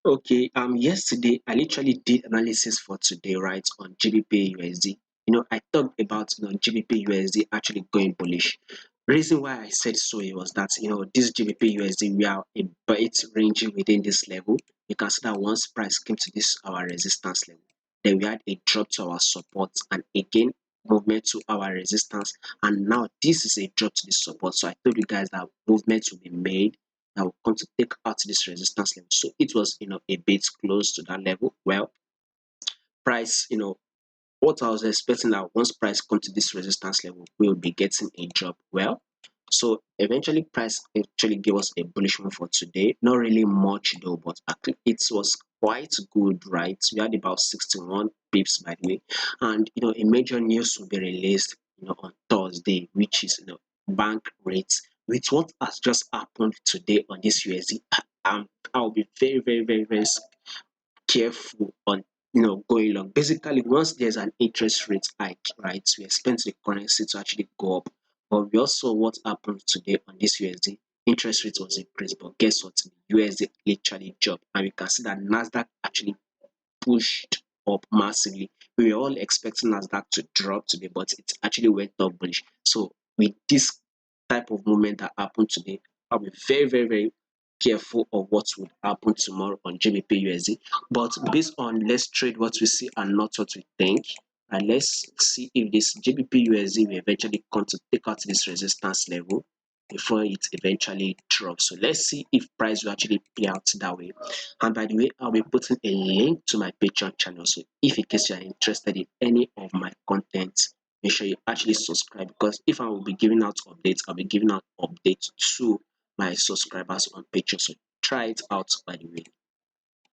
Okay, yesterday I literally did analysis for today, right, on GBP USD. I talked about GBP USD actually going bullish. Reason why I said so it was that this GBP USD we are a bit ranging within this level. You can see that once price came to this our resistance level, then we had a drop to our support and again movement to our resistance, and now this is a drop to the support. So I told you guys that movement will be made that will come to take out this resistance level. So it was, a bit close to that level. Well, price, what I was expecting that once price come to this resistance level, we will be getting a drop. Well, so eventually price actually gave us a bullish move for today. Not really much though, but I think it was quite good, right? We had about 61 pips by the way. And a major news will be released, on Thursday, which is bank rates. With what has just happened today on this USD, I'll be very, very, very, very careful on going long. Basically, once there's an interest rate hike, right, we expect the currency to actually go up. But we also what happened today on this USD, interest rate was increased, but guess what? USD literally dropped, and we can see that Nasdaq actually pushed up massively. We were all expecting Nasdaq to drop today, but it actually went up bullish. So with this type of movement that happened today, I'll be very, very, very careful of what would happen tomorrow on GBP USD. But based on let's trade what we see and not what we think. And let's see if this GBP USD will eventually come to take out this resistance level before it eventually drops. So let's see if price will actually play out that way. And by the way, I'll be putting a link to my Patreon channel. So if in case you are interested in any of my content, make sure you actually subscribe, because if I will be giving out updates, I'll be giving out updates to my subscribers on Patreon. So try it out by the way.